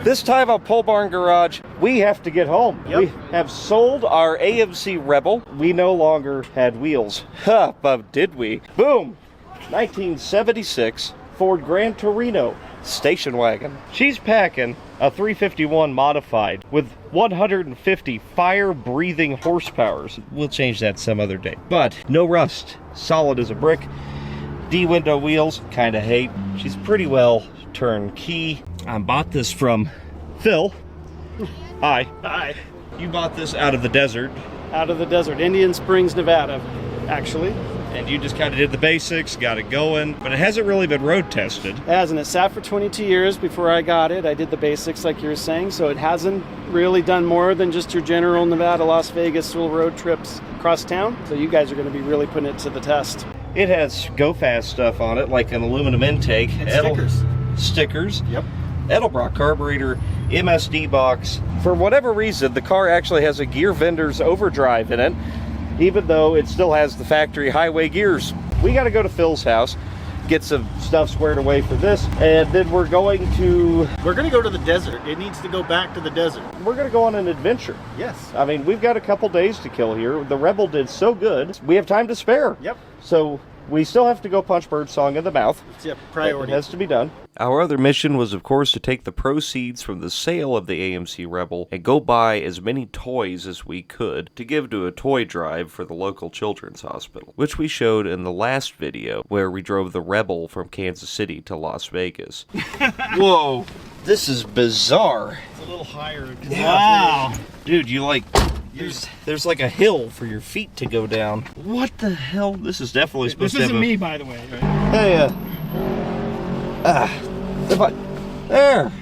This time on Pole Barn Garage, we have to get home. Yep. We have sold our AMC Rebel. We no longer had wheels. Huh, but did we? Boom! 1976 Ford Gran Torino station wagon. She's packing a 351 modified with 150 fire-breathing horsepower. We'll change that some other day. But no rust, solid as a brick. D-window wheels, kind of hate. She's pretty well turnkey. I bought this from Phil. Hi. Hi. You bought this out of the desert. Out of the desert, Indian Springs, Nevada, actually. And you just kind of did the basics, got it going, but it hasn't really been road tested. It hasn't. It sat for 22 years before I got it. I did the basics like you were saying, so it hasn't really done more than just your general Nevada, Las Vegas little road trips across town. So you guys are going to be really putting it to the test. It has go fast stuff on it, like an aluminum intake. And stickers. Stickers. Yep. Edelbrock carburetor, MSD box. For whatever reason, the car actually has a gear vendor's overdrive in it, even though it still has the factory highway gears. We got to go to Phil's house, get some stuff squared away for this, and then we're going to go to the desert. It needs to go back to the desert. We're going to go on an adventure. Yes. I mean, we've got a couple days to kill here. The Rebel did so good, we have time to spare. Yep. So we still have to go punch Birdsong in the mouth. It's a priority. It has to be done. Our other mission was, of course, to take the proceeds from the sale of the AMC Rebel and go buy as many toys as we could to give to a toy drive for the local children's hospital, which we showed in the last video where we drove the Rebel from Kansas City to Las Vegas. Whoa, this is bizarre. It's a little higher. Wow. Dude, you like... There's like a hill for your feet to go down. What the hell? This is definitely supposed to have This isn't me, by the way. Right? Hey, there.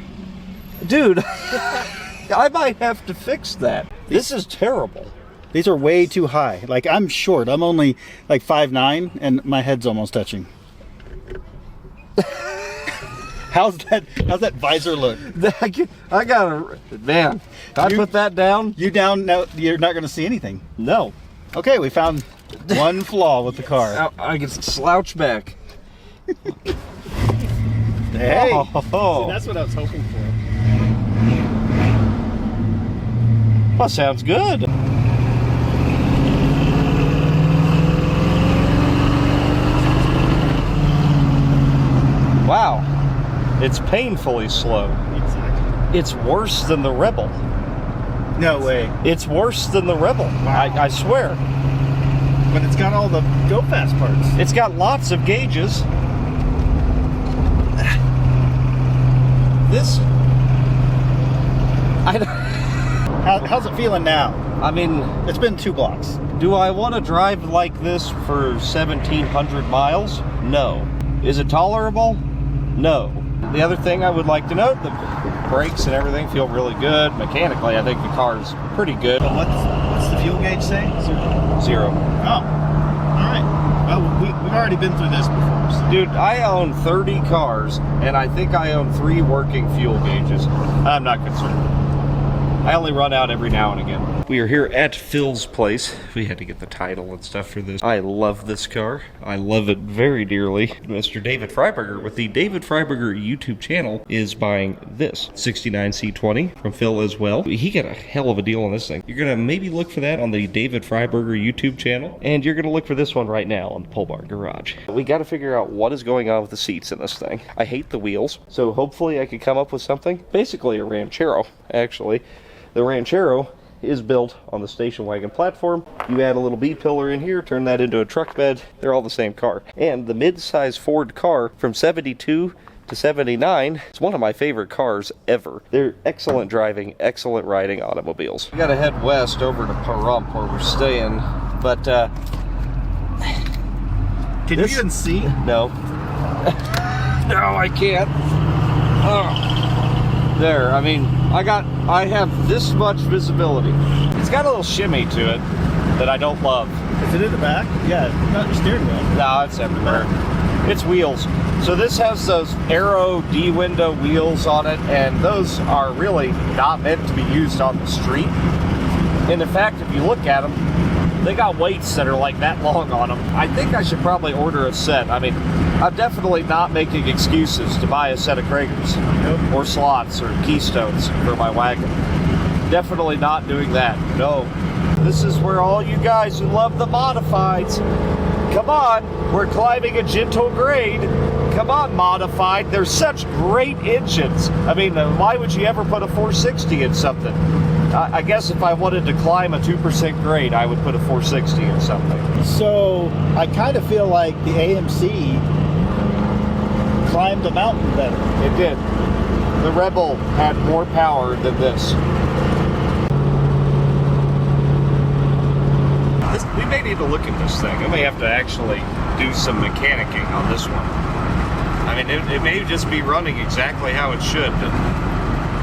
Dude, I might have to fix that. This is terrible. These are way too high. Like, I'm short. I'm only like 5'9", and my head's almost touching. How's that visor look? I gotta, man, I put that down? You down now? You're not going to see anything. No. Okay, we found one flaw with the car. I can slouch back. Hey. Oh. See, that's what I was hoping for. Well, sounds good. Wow. It's painfully slow. Exactly. It's worse than the Rebel. No way. It's worse than the Rebel. Wow. I swear. But it's got all the go fast parts. It's got lots of gauges. This... How's it feeling now? I mean... It's been 2 blocks. Do I want to drive like this for 1,700 miles? No. Is it tolerable? No. The other thing I would like to note, the brakes and everything feel really good. Mechanically, I think the car's pretty good. But what's the fuel gauge say? 0. Oh. Alright. Well, we've already been through this before. So. Dude, I own 30 cars, and I think I own 3 working fuel gauges. I'm not concerned. I only run out every now and again. We are here at Phil's place. We had to get the title and stuff for this. I love this car. I love it very dearly. Mr. David Freiberger with the David Freiberger YouTube channel is buying this 69 C20 from Phil as well. He got a hell of a deal on this thing. You're gonna maybe look for that on the David Freiberger YouTube channel, and you're gonna look for this one right now on the Pole Barn Garage. We gotta figure out what is going on with the seats in this thing. I hate the wheels, so hopefully I could come up with something. Basically a Ranchero, actually. The Ranchero is built on the station wagon platform. You add a little B-pillar in here, turn that into a truck bed. They're all the same car. And the mid-size Ford car from 72 to 79 is one of my favorite cars ever. They're excellent driving, excellent riding automobiles. We gotta head west over to Pahrump where we're staying, but Can you even see? No. No, I can't. Oh. There, I mean, I have this much visibility. It's got a little shimmy to it that I don't love. Is it in the back? Yeah, not your steering wheel. No, it's everywhere. It's wheels. So this has those Aero D-window wheels on it, and those are really not meant to be used on the street. And in fact, if you look at them, they got weights that are like that long on them. I think I should probably order a set. I mean, I'm definitely not making excuses to buy a set of Kragers or slots or Keystones for my wagon. Definitely not doing that. No. This is where all you guys who love the modifieds, come on, we're climbing a gentle grade. Come on, modified. They're such great engines. I mean, why would you ever put a 460 in something? I guess if I wanted to climb a 2% grade, I would put a 460 in something. So I kind of feel like the AMC climbed the mountain better. It did. The Rebel had more power than this. We may need to look at this thing. I may have to actually do some mechanicking on this one. I mean, it may just be running exactly how it should, but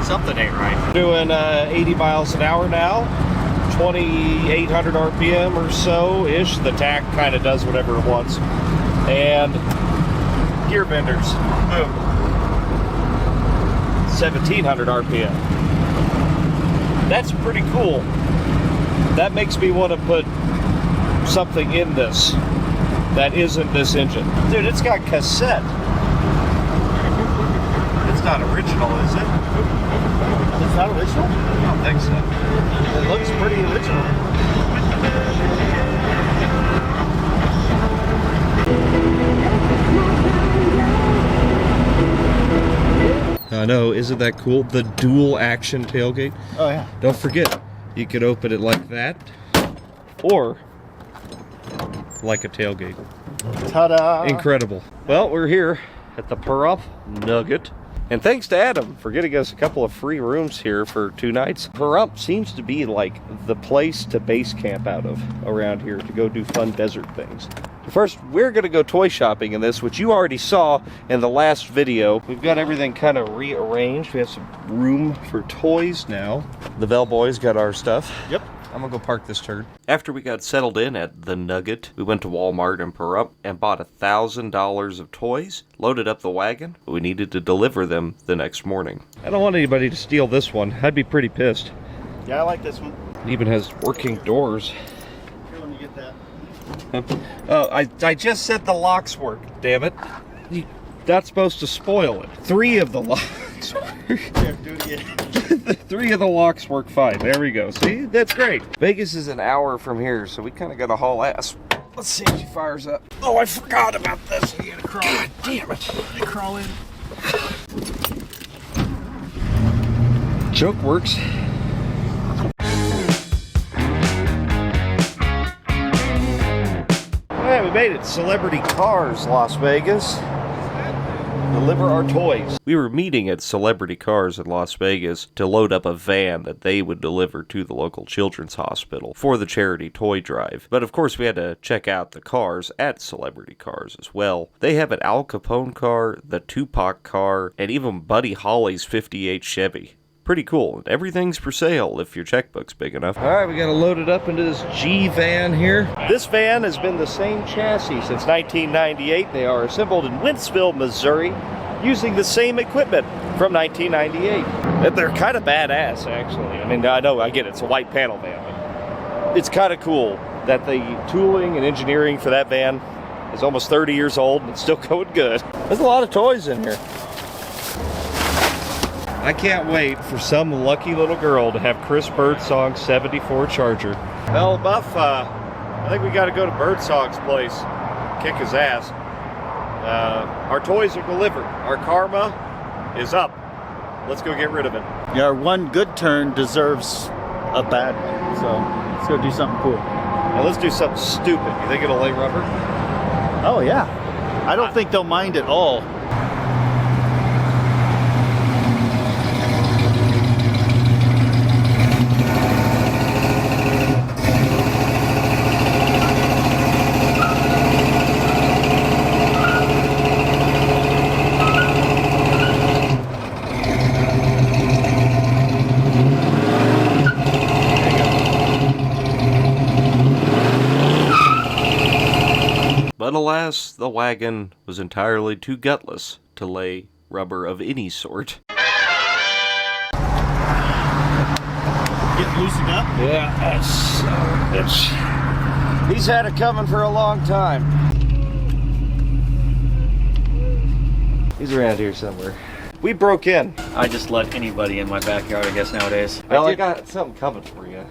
something ain't right. Doing 80 miles an hour now, 2,800 RPM or so-ish. The tack kind of does whatever it wants. And gear benders, boom. 1,700 RPM. That's pretty cool. That makes me want to put something in this that isn't this engine. Dude, it's got cassette. It's not original, is it? It's not original? I don't think so. It looks pretty original. I know, isn't that cool? The dual action tailgate. Oh yeah. Don't forget, you could open it like that, or like a tailgate. Ta-da! Incredible. Well, we're here at the Pahrump Nugget. And thanks to Adam for getting us a couple of free rooms here for 2 nights. Pahrump seems to be like the place to base camp out of around here to go do fun desert things. First, we're going to go toy shopping in this, which you already saw in the last video. We've got everything kind of rearranged. We have some room for toys now. The Bell Boys got our stuff. Yep. I'm gonna go park this turd. After we got settled in at the Nugget, we went to Walmart in Pahrump and bought $1,000 of toys, loaded up the wagon, but we needed to deliver them the next morning. I don't want anybody to steal this one. I'd be pretty pissed. Yeah, I like this one. It even has working doors. Here, let me get that. Oh, I just said the locks work, damn it. You're not supposed to spoil it. 3 of the locks work. Here, do it again. 3 of the locks work fine. There we go. See? That's great. Vegas is an hour from here, so we kind of got to haul ass. Let's see if she fires up. Oh, I forgot about this. You gotta crawl. God damn it. Crawl in. Choke works. Alright, we made it. Celebrity Cars, Las Vegas. Deliver our toys. We were meeting at Celebrity Cars in Las Vegas to load up a van that they would deliver to the local children's hospital for the charity toy drive. But of course we had to check out the cars at Celebrity Cars as well. They have an Al Capone car, the Tupac car, and even Buddy Holly's 58 Chevy. Pretty cool. Everything's for sale if your checkbook's big enough. Alright, we gotta load it up into this G van here. This van has been the same chassis since 1998. They are assembled in Wentzville, Missouri, using the same equipment from 1998. And they're kind of badass, actually. I mean, I get it, it's a white panel van. But it's kind of cool that the tooling and engineering for that van is almost 30 years old and it's still going good. There's a lot of toys in here. I can't wait for some lucky little girl to have Chris Birdsong's 74 Charger. Well, Buff, I think we got to go to Birdsong's place, kick his ass. Our toys are delivered. Our karma is up. Let's go get rid of it. Yeah, our one good turn deserves a bad one. So let's go do something cool. Now let's do something stupid. You think it'll lay rubber? Oh yeah. I don't think they'll mind at all. But alas, the wagon was entirely too gutless to lay rubber of any sort. Get loosened up? Yeah, that's bitch. He's had it coming for a long time. He's around here somewhere. We broke in. I just let anybody in my backyard, I guess, nowadays. Well, I got something coming for you.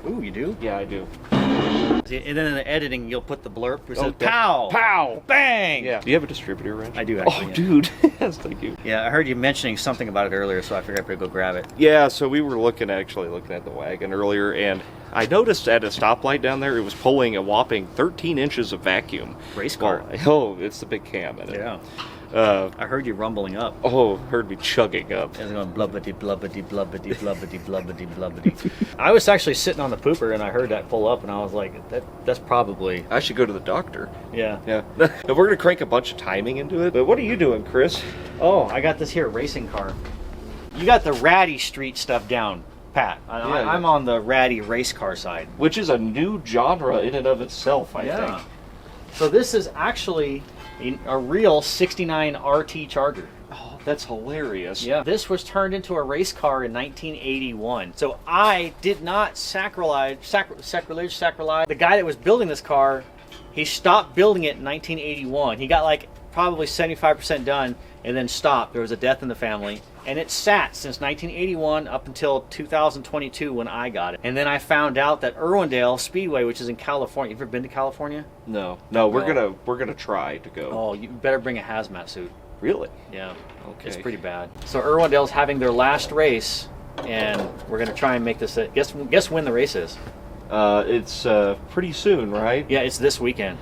Ooh, you do? Yeah, I do. And then in the editing, you'll put the blurb. It says, yeah. pow! Pow! Bang! Yeah. Do you have a distributor wrench? I do, actually. Oh, yeah. dude. Yes, thank you. Yeah, I heard you mentioning something about it earlier, so I figured I better go grab it. Yeah, so we were looking at the Wagon earlier, and I noticed at a stoplight down there, it was pulling a whopping 13 inches of vacuum. Race car. Oh, it's the big cam in it. Yeah. I heard you rumbling up. Oh, heard me chugging up. It was going blubbity, blubbity, blubbity, blubbity, blubbity, blubbity. I was actually sitting on the pooper, and I heard that pull up, and I was like, that's probably... I should go to the doctor. Yeah. Yeah. We're going to crank a bunch of timing into it. But what are you doing, Chris? Oh, I got this here racing car. You got the ratty street stuff down, Pat. I'm on the ratty race car side. Which is a new genre in and of itself, I think. So this is actually a real 69 RT Charger. Oh, that's hilarious. Yeah. This was turned into a race car in 1981. So I did not sacrilege. The guy that was building this car, he stopped building it in 1981. He got like probably 75% done and then stopped. There was a death in the family. And it sat since 1981 up until 2022 when I got it. And then I found out that Irwindale Speedway, which is in California. You ever been to California? No, we're gonna try to go. Oh, you better bring a hazmat suit. Really? Yeah. Okay. It's pretty bad. So Irwindale's having their last race, and we're gonna try and make this. Guess when the race is? It's pretty soon, right? Yeah, it's this weekend.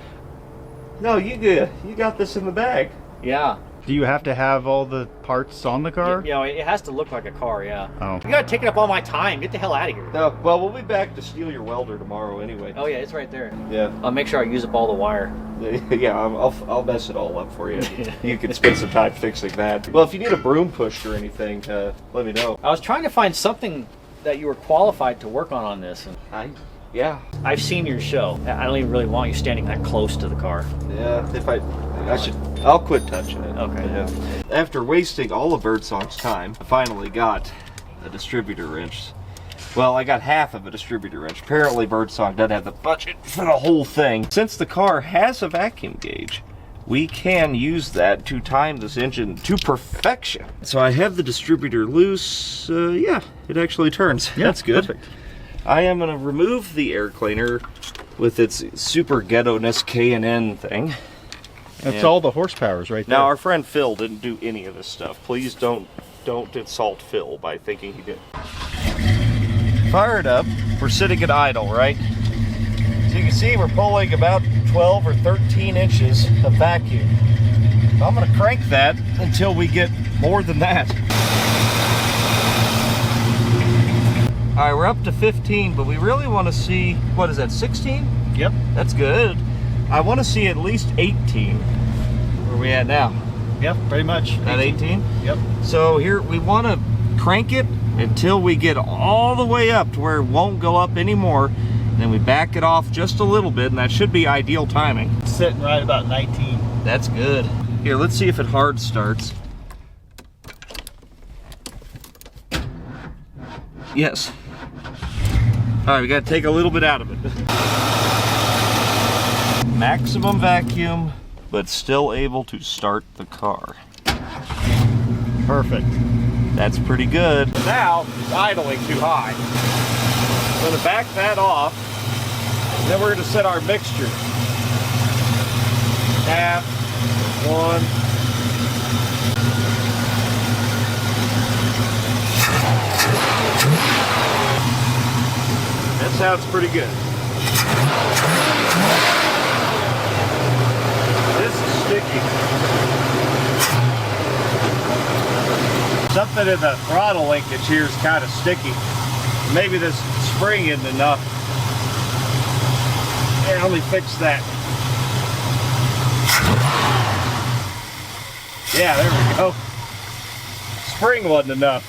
No, you got this in the bag. Yeah. Do you have to have all the parts on the car? You know, it has to look like a car. Yeah. Oh. You gotta take up all my time. Get the hell out of here. No, well, we'll be back to steal your welder tomorrow anyway. Oh yeah, it's right there. Yeah. I'll make sure I use up all the wire. Yeah, I'll mess it all up for you. You can spend some time fixing that. Well, if you need a broom pushed or anything, let me know. I was trying to find something that you were qualified to work on this, and Yeah. I've seen your show. I don't even really want you standing that close to the car. Yeah, I'll quit touching it. Okay. Yeah. After wasting all of Birdsong's time, I finally got a distributor wrench. Well, I got half of a distributor wrench. Apparently Birdsong doesn't have the budget for the whole thing. Since the car has a vacuum gauge, we can use that to time this engine to perfection. So I have the distributor loose. Yeah, it actually turns. Yeah, that's good. Perfect. I am going to remove the air cleaner with its super ghetto-ness K&N thing. That's all the horsepowers right there. Now, our friend Phil didn't do any of this stuff. Please don't insult Phil by thinking he did. Fire it up. We're sitting at idle, right? So you can see we're pulling about 12 or 13 inches of vacuum. So I'm going to crank that until we get more than that. All right, we're up to 15, but we really want to see, what is that, 16? Yep. That's good. I want to see at least 18. Where are we at now? Yep, pretty much. At 18? Yep. So here, we want to crank it until we get all the way up to where it won't go up anymore. Then we back it off just a little bit, and that should be ideal timing. It's sitting right about 19. That's good. Here, let's see if it hard starts. Yes. All right, we got to take a little bit out of it. Maximum vacuum, but still able to start the car. Perfect. That's pretty good. Now, it's idling too high. I'm going to back that off, and then we're going to set our mixture. Half, one. That sounds pretty good. This is sticky. Something in the throttle linkage here is kind of sticky. Maybe this spring isn't enough. Here, let me fix that. Yeah, there we go. Spring wasn't enough.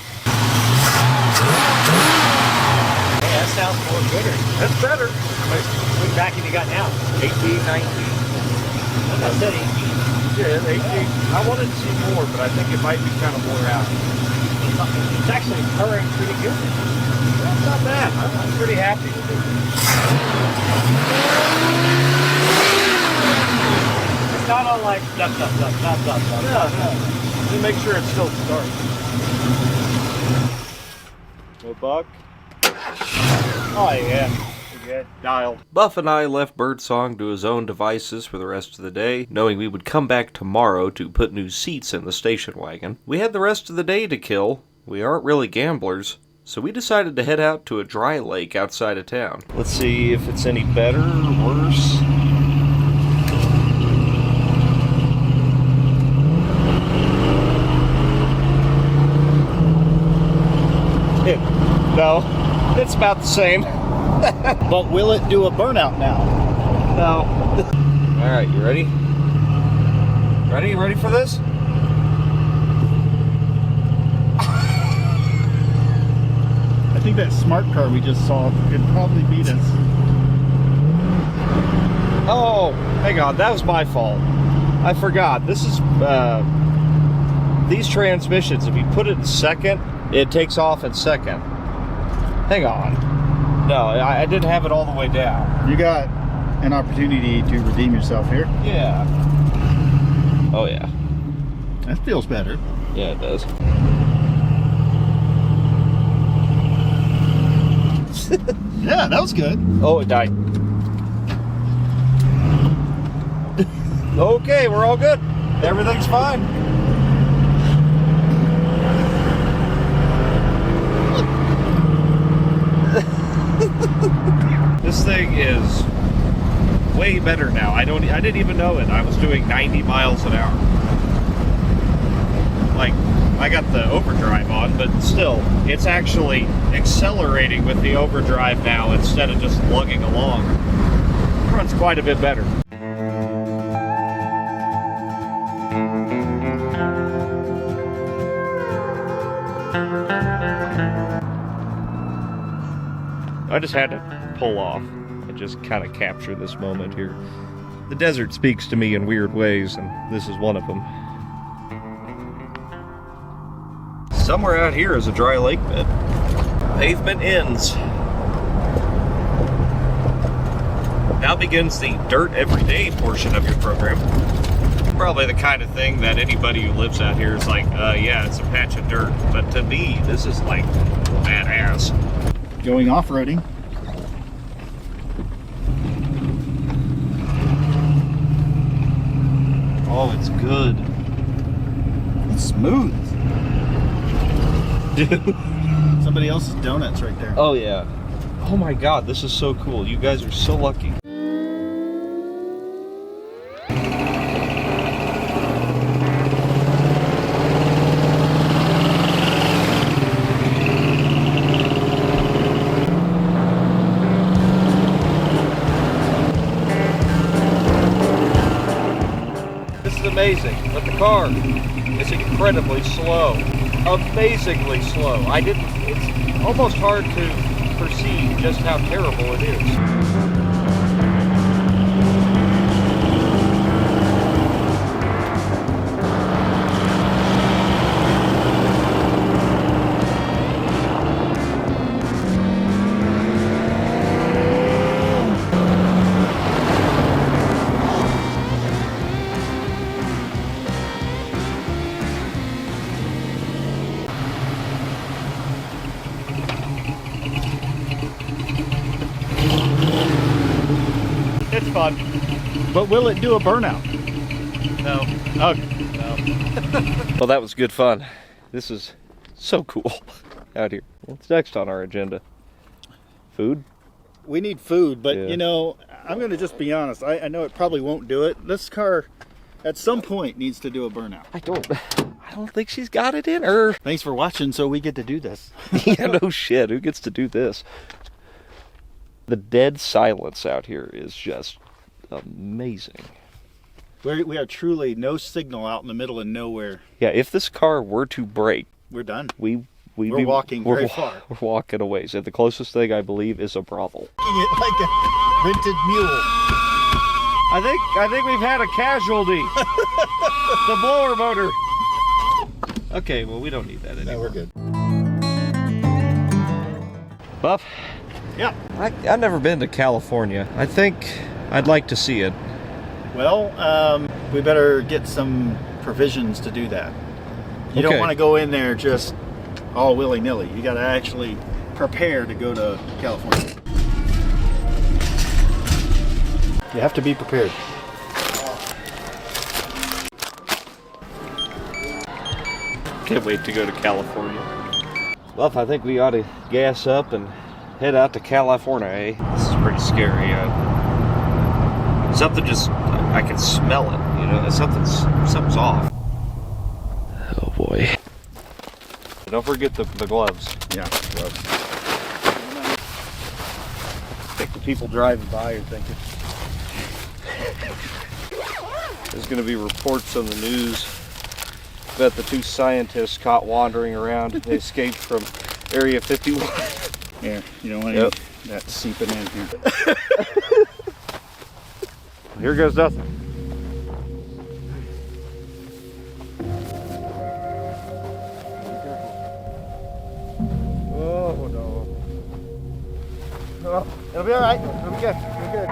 Yeah, that sounds more gooder. That's better. What vacuum you got now? 18, 19. I said 18. Yeah, 18. I wanted to see more, but I think it might be kind of wore out. It's actually purring pretty good. That's not bad. I'm pretty happy with it. It's not on like dup. No. Just make sure it still starts. No buck. Oh yeah. Good. Dialed. Buff and I left Birdsong to his own devices for the rest of the day, knowing we would come back tomorrow to put new seats in the station wagon. We had the rest of the day to kill. We aren't really gamblers, so we decided to head out to a dry lake outside of town. Let's see if it's any better or worse. No, it's about the same. But will it do a burnout now? No. All right, you ready? Ready? You ready for this? I think that smart car we just saw could probably beat us. Oh, hang on, that was my fault. I forgot. This is, these transmissions, if you put it in second, it takes off in second. Hang on. No, I didn't have it all the way down. You got an opportunity to redeem yourself here. Yeah. Oh, yeah. That feels better. Yeah, it does. Yeah, that was good. Oh, it died. Okay, we're all good. Everything's fine. This thing is way better now. I didn't even know it. I was doing 90 miles an hour. Like, I got the overdrive on, but still, it's actually accelerating with the overdrive now instead of just lugging along. It runs quite a bit better. I just had to pull off and just kind of capture this moment here. The desert speaks to me in weird ways, and this is one of them. Somewhere out here is a dry lake bed. Pavement ends. Now begins the dirt everyday portion of your program. Probably the kind of thing that anybody who lives out here is like, yeah, it's a patch of dirt. But to me, this is like badass. Going off-roading. Oh, it's good. It's smooth. Dude. Somebody else's donuts right there. Oh, yeah. Oh my god, this is so cool. You guys are so lucky. Amazing, but the car is incredibly slow. Amazingly slow. It's almost hard to perceive just how terrible it is. It's fun. But will it do a burnout? No. Okay. No. Well, that was good fun. This is so cool out here. What's next on our agenda? Food? We need food, but Yeah. you know, I'm going to just be honest. I know it probably won't do it. This car, at some point, needs to do a burnout. I don't think she's got it in her. Thanks for watching, so we get to do this. Yeah, no shit. Who gets to do this? The dead silence out here is just amazing. We are truly no signal out in the middle of nowhere. Yeah, if this car were to break, We're done. we're walking very far. We're walking a ways. And the closest thing, I believe, is a brothel. It like a rented mule. I think we've had a casualty. The blower motor. Okay, well, we don't need that anymore. No, we're good. Buff, Yeah. I've never been to California. I think I'd like to see it. Well, we better get some provisions to do that. You don't want to go in there just all willy-nilly. You got to actually prepare to go to California. You have to be prepared. Can't wait to go to California. Well, I think we ought to gas up and head out to California, eh? This is pretty scary. Something just, I can smell it, you know, something's off. Oh boy. Don't forget the gloves. Yeah, gloves. I think the people driving by are thinking. There's going to be reports on the news about the 2 scientists caught wandering around. They escaped from Area 51. Yeah, you don't want any of that seeping in here. Here goes nothing. Oh no. Oh, it'll be all right. It'll be good. It'll be good.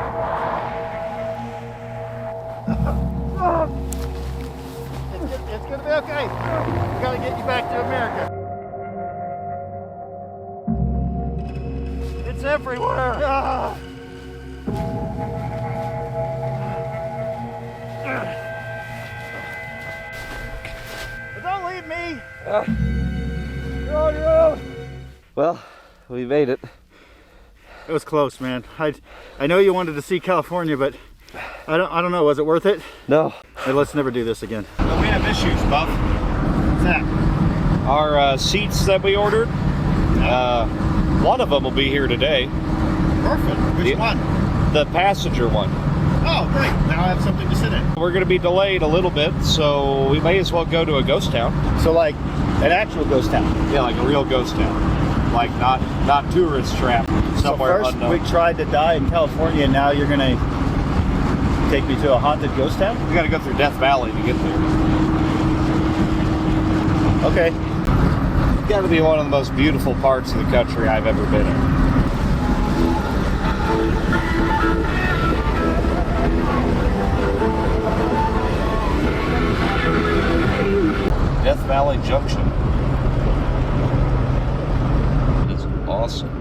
It's gonna be okay. We gotta get you back to America. It's everywhere. But don't leave me. You're on your own. Well, we made it. It was close, man. I know you wanted to see California, but I don't know. Was it worth it? No. Hey, let's never do this again. Well, we have issues, Buff. What's that? Our seats that we ordered, one of them will be here today. Perfect. Which one? The passenger one. Oh, great. Now I have something to sit in. We're going to be delayed a little bit, so we may as well go to a ghost town. So like an actual ghost town. Yeah, like a real ghost town. Like not tourist trap. Somewhere so first unknown. we tried to die in California, and now you're gonna take me to a haunted ghost town? We got to go through Death Valley to get there. Okay. It's got to be one of the most beautiful parts of the country I've ever been in. Death Valley Junction. It's awesome.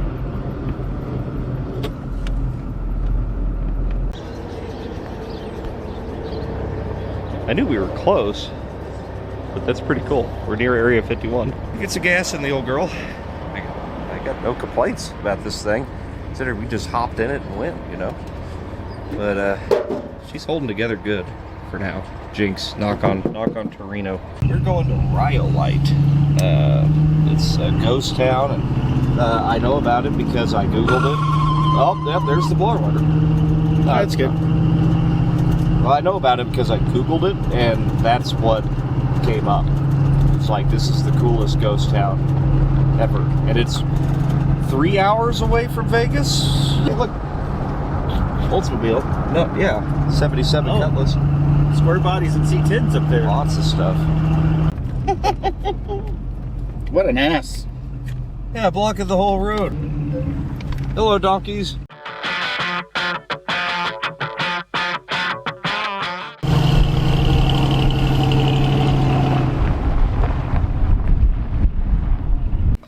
I knew we were close, but that's pretty cool. We're near Area 51. Get some gas in the old girl. I got no complaints about this thing. Considering we just hopped in it and went, you know. But she's holding together good for now. Jinx, knock on Torino. We're going to Rhyolite. It's a ghost town, and I know about it because I googled it. Oh, yep, there's the blower motor. That's good. Well, I know about it because I googled it, and that's what came up. It's like, this is the coolest ghost town ever, and it's 3 hours away from Vegas. Hey, look, Oldsmobile. No, yeah, 77 Cutlass. Square bodies and C10s up there. Lots of stuff. What an ass. Yeah, blocking the whole road. Hello, donkeys.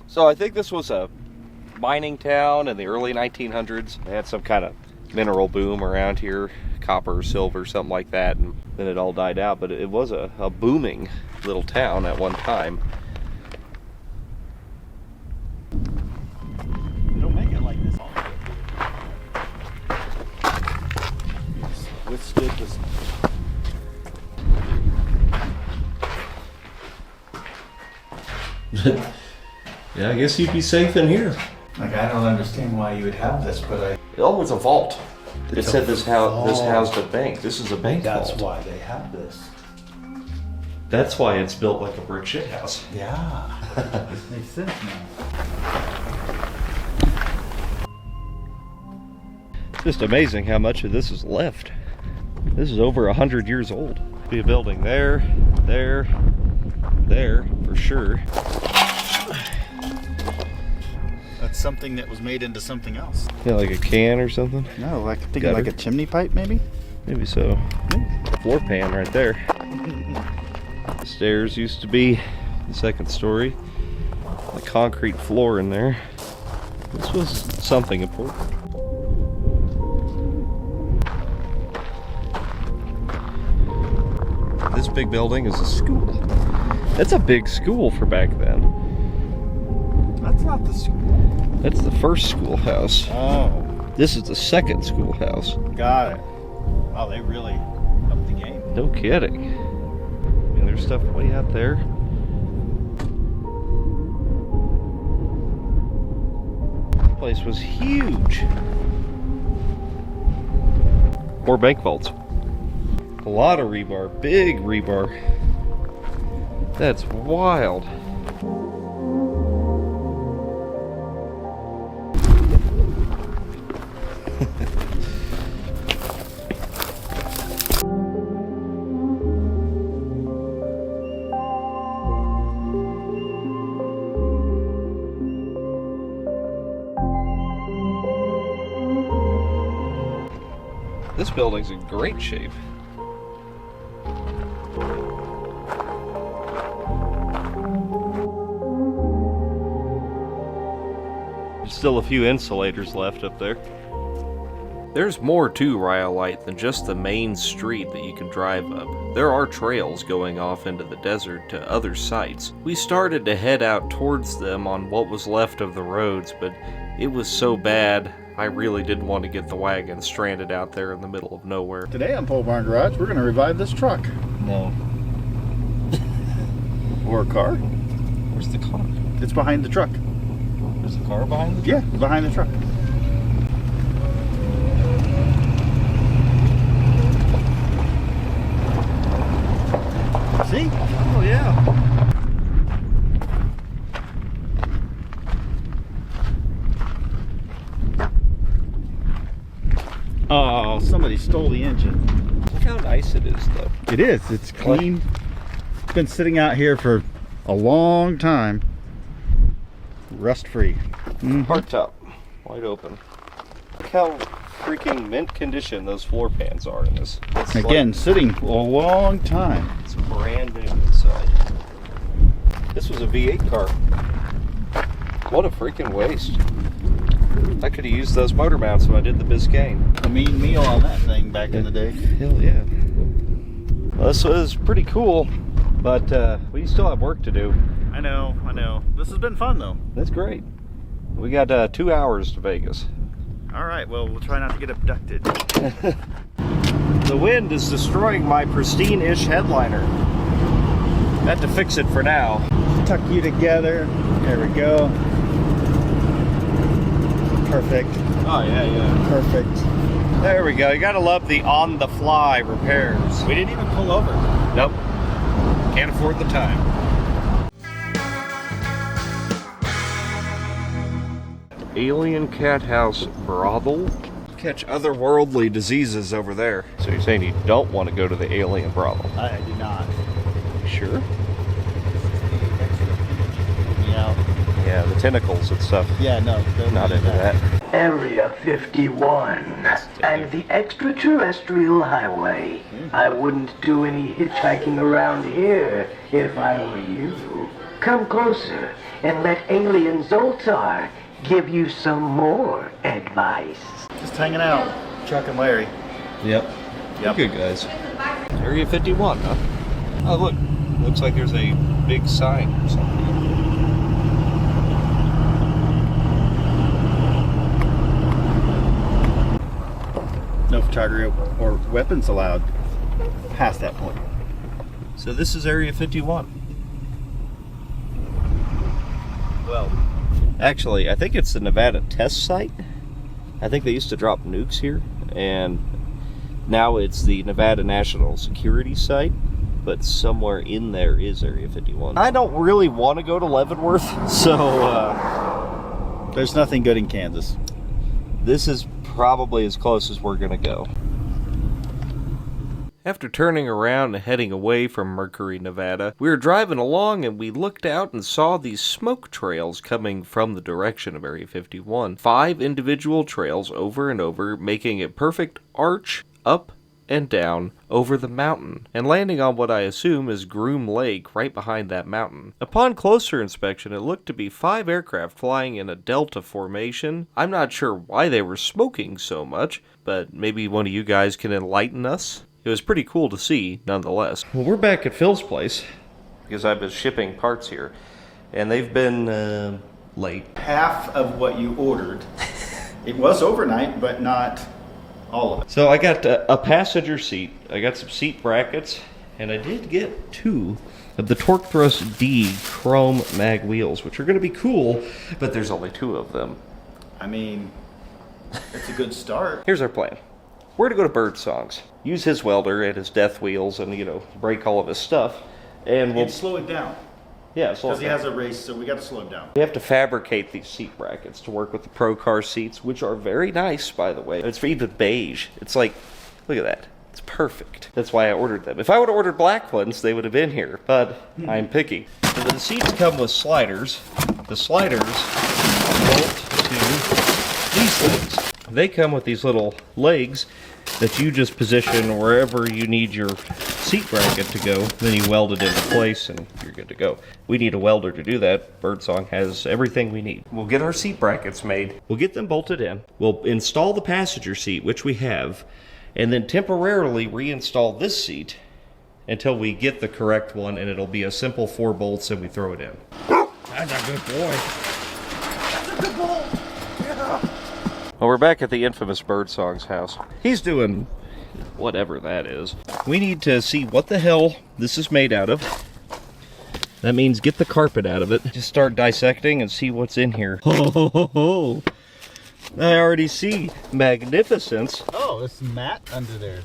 So I think this was a mining town in the early 1900s. They had some kind of mineral boom around here, copper, silver, something like that, and then it all died out. But it was a booming little town at one time. They don't make it like this. It's withstood this. Yeah, I guess you'd be safe in here. Like, I don't understand why you would have this, but Oh, it's a vault. It It's said a this housed a bank. This is a bank that's vault. why they have this. That's why it's built like a brick shit house. Yeah. Makes sense now. Just amazing how much of this is left. This is over 100 years old. Be a building there, there, there for sure. That's something that was made into something else. Yeah, like a can or something. No, like thinking Gutter. like a chimney pipe, maybe. Maybe so. Floor pan right there. The stairs used to be Second story. The concrete floor in there. This was something important. This big building is a school. That's a big school for back then. That's not the school. That's the first schoolhouse. Oh, This is the second schoolhouse. got it. Wow, they really upped the game. No kidding. I mean, there's stuff way out there. This place was huge. More bank vaults. A lot of rebar, big rebar. That's wild. This building's in great shape. There's still a few insulators left up there. There's more to Rhyolite than just the main street that you can drive up. There are trails going off into the desert to other sites. We started to head out towards them on what was left of the roads, but it was so bad, I really didn't want to get the wagon stranded out there in the middle of nowhere. Today on Pole Barn Garage, we're going to revive this truck. No. Or a car. Where's the car? It's behind the truck. There's a car behind it? Yeah, behind the truck. See? Oh, yeah. Oh, somebody stole the engine. Look how nice it is, though. It is. It's clean. It's been sitting out here for a long time. Rust free. Hardtop, wide open. Look how freaking mint condition those floor pans are in this. It's Again, sitting a long time. it's brand new inside. This was a V8 car. What a freaking waste. I could have used those motor mounts when I did the Biscayne. A mean meal on that thing back in the day. Hell yeah. Well, this was pretty cool, but we still have work to do. I know. This has been fun though. That's great. We got 2 hours to Vegas. All right, well, we'll try not to get abducted. The wind is destroying my pristine-ish headliner. I have to fix it for now. Tuck you together. There we go. Perfect. Oh, yeah. Perfect. There we go. You gotta love the on-the-fly repairs. We didn't even pull over. Nope. Can't afford the time. Alien Cat House Brothel. Catch otherworldly diseases over there. So you're saying you don't want to go to the alien brothel? I do not. Sure. Yeah. Yeah, the tentacles and stuff. Yeah, no. Not into that. Area 51 and the extraterrestrial highway. I wouldn't do any hitchhiking around here if I were you. Come closer and let Alien Zoltar give you some more advice. Just hanging out. Chuck and Larry. Yep. Yep. Good guys. Area 51, huh? Oh, look. Looks like there's a big sign or something. No photography or weapons allowed past that point. So this is Area 51. Well, Actually, I think it's the Nevada test site. I think they used to drop nukes here, and now it's the Nevada National Security Site, but somewhere in there is Area 51. I don't really want to go to Leavenworth, so there's nothing good in Kansas. this is probably as close as we're gonna go. After turning around and heading away from Mercury, Nevada, we were driving along and we looked out and saw these smoke trails coming from the direction of Area 51. 5 individual trails over and over, making a perfect arch up and down over the mountain, and landing on what I assume is Groom Lake right behind that mountain. Upon closer inspection, it looked to be 5 aircraft flying in a delta formation. I'm not sure why they were smoking so much, but maybe one of you guys can enlighten us? It was pretty cool to see, nonetheless. Well, we're back at Phil's place, because I've been shipping parts here, and they've been, late. Half of what you ordered. It was overnight, but not all of it. So I got a passenger seat, I got some seat brackets, and I did get 2 of the Torque Thrust D chrome mag wheels, which are going to be cool, but there's only 2 of them. I mean, it's a good start. Here's our plan. We're going to go to Birdsong's, use his welder and his death wheels and, you know, break all of his stuff, and we'll... And slow it down. Yeah, slow it Because he down. has a race, so we got to slow him down. We have to fabricate these seat brackets to work with the Pro Car seats, which are very nice, by the way. It's even beige. It's like, look at that. It's perfect. That's why I ordered them. If I would have ordered black ones, they would have been here, but I'm picky. So the seats come with sliders. The sliders bolt to these things. They come with these little legs that you just position wherever you need your seat bracket to go. Then you weld it into place and you're good to go. We need a welder to do that. Birdsong has everything we need. We'll get our seat brackets made. We'll get them bolted in. We'll install the passenger seat, which we have, and then temporarily reinstall this seat until we get the correct one, and it'll be a simple 4 bolts and we throw it in. That's a good boy. That's a good boy. Yeah. Well, we're back at the infamous Birdsong's house. He's doing whatever that is. We need to see what the hell this is made out of. That means get the carpet out of it. Just start dissecting and see what's in here. Ho, ho, ho, ho. I already see magnificence. Oh, it's matte under there.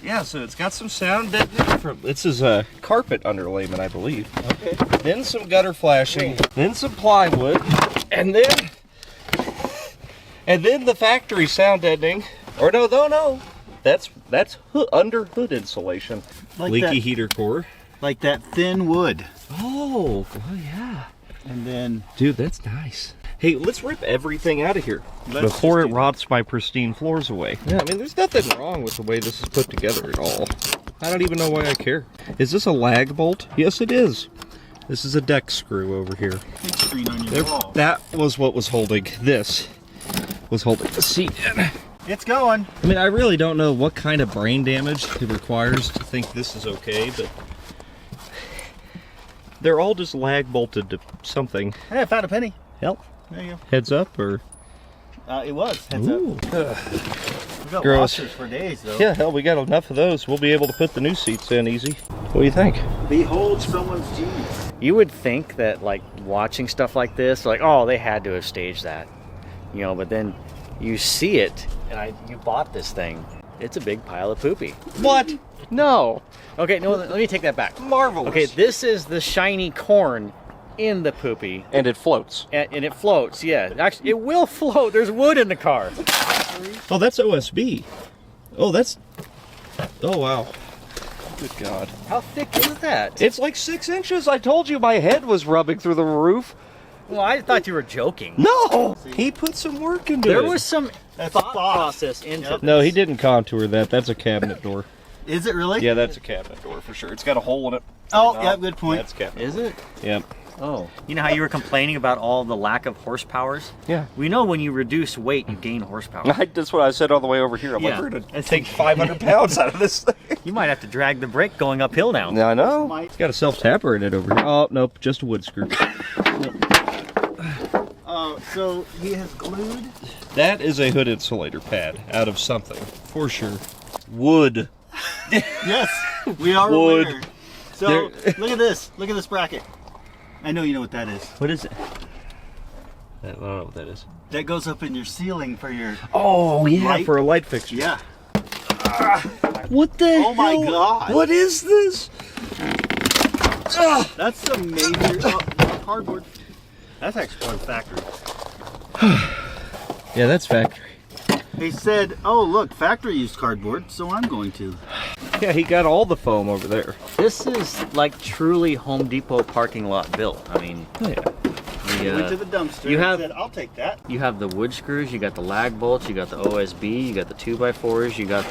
Yeah, so it's got some sound deadening from... This is a carpet underlayment, I believe. Okay. Then some gutter flashing. Then some plywood. And then the factory sound deadening. Or no. That's under hood insulation. Like Leaky that, heater core. like that thin wood. Oh yeah. And then... Dude, that's nice. Hey, let's rip everything out of here Let's before just it do rots my pristine floors away. Yeah, I mean, there's nothing wrong with the way this is put together at all. I don't even know why I care. Is this a lag bolt? Yes, it is. This is a deck screw over here. screen on your wall. That was what was holding this. Was holding the seat in. It's going. I mean, I really don't know what kind of brain damage it requires to think this is okay, but they're all just lag bolted to something. Hey, I found a penny. Help. There you Heads up, or... go. It was. Heads Ooh. up. We've got Gross. losses for days, though. Yeah, hell, we got enough of those. We'll be able to put the new seats in easy. What do you think? Behold someone's genius. You would think that, like, watching stuff like this, like, oh, they had to have staged that, you know. But then you see it, and you bought this thing. It's a big pile of poopy. What? No. Okay, no. Let me take that back. Marvelous. Okay, this is the shiny corn in the poopy, And it floats. and it floats. Yeah, actually, it will float. There's wood in the car. Oh, that's OSB. Oh, that's... Oh, wow. Good God. How thick is that? It's like 6 inches. I told you my head was rubbing through the roof. Well, I thought you were joking. No! He put some work into it. There was some That's thought thought. process into Yep. No, he didn't contour that. That's a cabinet door. Is it really? Yeah, that's a cabinet door for sure. It's got a hole in it. Oh, yeah, good point. That's cabinet. Is it? Yep. Oh. You know how you were complaining about all the lack of horsepowers? Yeah. We know when you reduce weight, you gain horsepower. That's what I said all the way over here. I'm Yeah. like, we're going to take 500 pounds out of this thing. You might have to drag the brake going uphill now. I know. Might. It's got a self-tapper in it over here. Oh, nope, just a wood screw. So he has glued. That is a hood insulator pad out of something, for sure. Wood. Yes, we are Wood. aware. So look at this. Look at this bracket. I know you know what that is. What is it? I don't know what that is. That goes up in your ceiling for your... Oh, yeah, Light? for a light fixture. Yeah. What the Oh my hell? God. What is this? That's some major cardboard. That's actually on factory. Yeah, that's factory. They said, oh, look, factory used cardboard, so I'm going to. Yeah, he got all the foam over there. This is like truly Home Depot parking lot built. I mean, Oh, yeah. I went to the dumpster you and have- said, I'll take that. you have the wood screws, you got the lag bolts, you got the OSB, you got the 2x4s, you got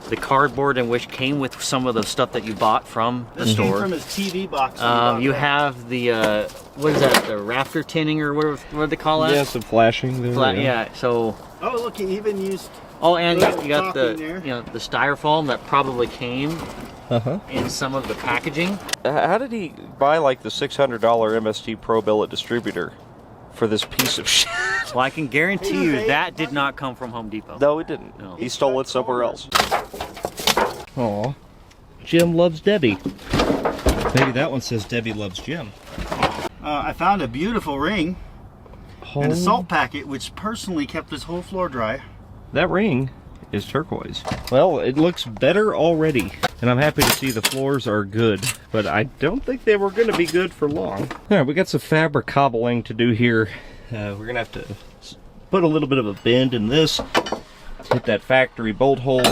the cardboard in which came with some of the stuff that you bought from the This came store. from his TV box. You have the what is that? The rafter tinning or what do they call that? Yeah, some flashing there. Yeah. So. Oh, look, he even used. Oh, and little you got the there. the styrofoam that probably came in some of the packaging. How did he buy like the $600 MST Pro billet distributor for this piece of shit? Well, I can guarantee you that did not come from Home Depot. No, he didn't. No. He stole it somewhere else. Aw. Jim loves Debbie. Maybe that one says Debbie loves Jim. I found a beautiful ring and a salt packet, which personally kept this whole floor dry. That ring is turquoise. Well, it looks better already. And I'm happy to see the floors are good, but I don't think they were going to be good for long. All right, we got some fabric cobbling to do here. We're going to have to put a little bit of a bend in this, hit that factory bolt hole.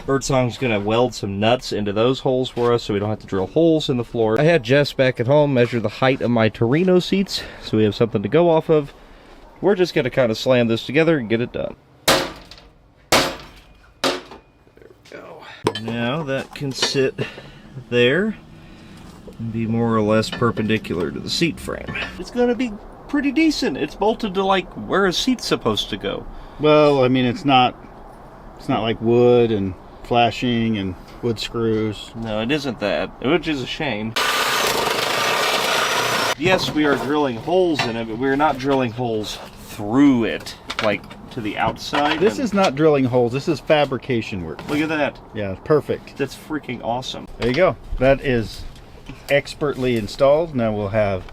Birdsong's going to weld some nuts into those holes for us so we don't have to drill holes in the floor. I had Jess back at home measure the height of my Torino seats so we have something to go off of. We're just going to kind of slam this together and get it done. Now that can sit there and be more or less perpendicular to the seat frame. It's going to be pretty decent. It's bolted to like where a seat's supposed to go. Well, I mean, it's not like wood and flashing and wood screws. No, it isn't that, which is a shame. Yes, we are drilling holes in it, but we're not drilling holes through it, like to the outside. This is not drilling holes. This is fabrication work. Look at that. Yeah, perfect. That's freaking awesome. There you go. That is expertly installed. Now we'll have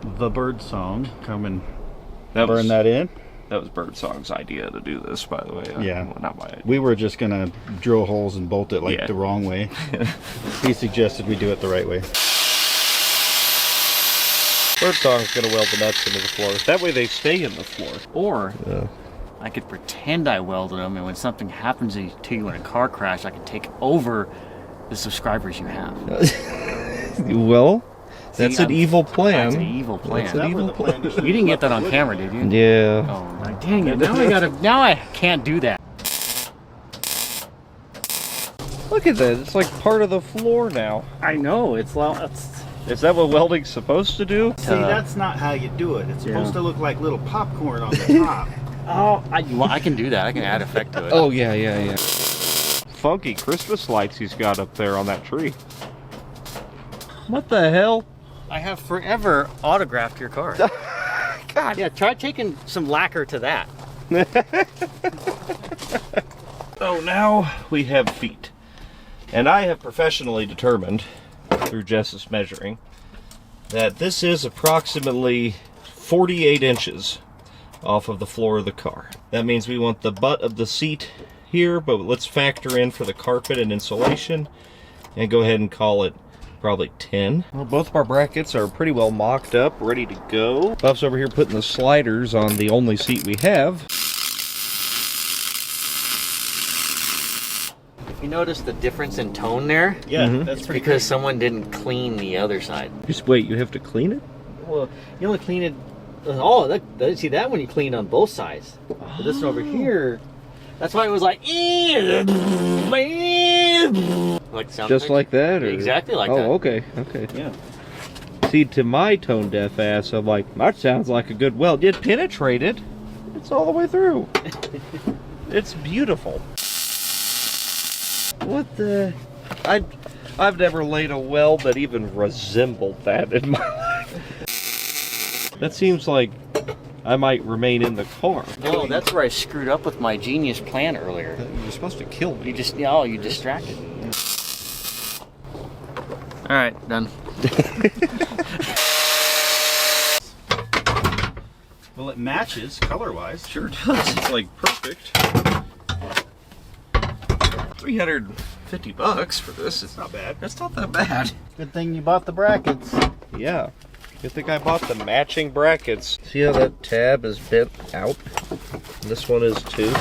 the Birdsong come and burn that in. That was Birdsong's idea to do this, by the way. Yeah. Well, not my idea. We were just gonna drill holes and bolt it like the wrong way. He suggested we do it the right way. Birdsong's gonna weld the nuts into the floor. That way they stay in the floor. Or I could pretend I welded them, and when something happens to you in a car crash, I can take over the subscribers you have. Well, that's an evil plan. That's an evil plan. That's an evil plan. You didn't get that on camera, did you? Yeah. Oh, dang it! Now I can't do that. Look at that. It's like part of the floor now. I know. It's Is that what welding's supposed to do? See, that's not how you do it. It's supposed to look like little popcorn on the top. Oh, I can do that. I can add effect to it. Oh, yeah. Funky Christmas lights he's got up there on that tree. What the hell? I have forever autographed your car. God. Yeah, try taking some lacquer to that. Oh, now we have feet. And I have professionally determined, through Jess's measuring, that this is approximately 48 inches off of the floor of the car. That means we want the butt of the seat here, but let's factor in for the carpet and insulation and go ahead and call it probably 10. Well, both of our brackets are pretty well mocked up, ready to go. Buff's over here putting the sliders on the only seat we have. You notice the difference in tone there? Yeah, that's It's pretty because someone didn't clean the other side. Just wait, you have to clean it? Well, you only clean it. Oh, see that one you cleaned on both sides. But this one over here, that's why it was like sound Just effect. like that? Or? Exactly like that. Oh, okay. Yeah. See, to my tone deaf ass, I'm like, that sounds like a good weld. It penetrated. It's all the way through. It's beautiful. What the? I've never laid a weld that even resembled that in my life. That seems like I might remain in the car. No, that's where I screwed up with my genius plan earlier. You're supposed to kill me. You distracted me. All right, done. Well, it matches color-wise. Sure does. It's like perfect. $350 for this. It's Not bad. That's not that bad. Good thing you bought the brackets. Yeah. Good thing I bought the matching brackets. See how that tab is bent out? This one is too.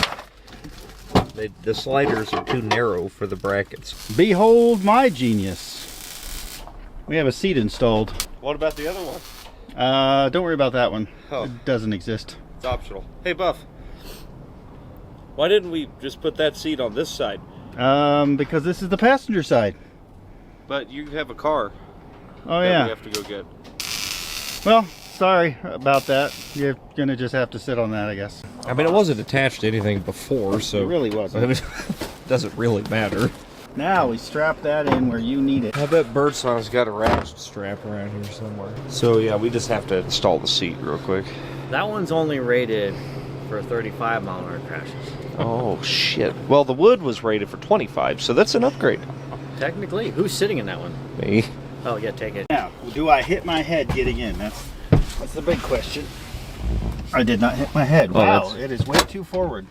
The sliders are too narrow for the brackets. Behold my genius. We have a seat installed. What about the other one? Don't worry about that one. Oh. It doesn't exist. It's optional. Hey, Buff. Why didn't we just put that seat on this side? Because this is the passenger side. But you have a car. Oh that yeah. we have to go get. Well, sorry about that. You're gonna just have to sit on that, I guess. I mean, it wasn't attached to anything before, so It really wasn't. it doesn't really matter. Now we strap that in where you need it. I bet Birdsong's got a ratchet strap around here somewhere. So yeah, we just have to install the seat real quick. That one's only rated for 35-mile-an-hour crashes. Oh shit. Well, the wood was rated for 25, so that's an upgrade. Technically, who's sitting in that one? Me. Oh yeah, take it. Now, do I hit my head getting in? That's the big question. I did not hit my head. Oh, Wow, that's- it is way too forward.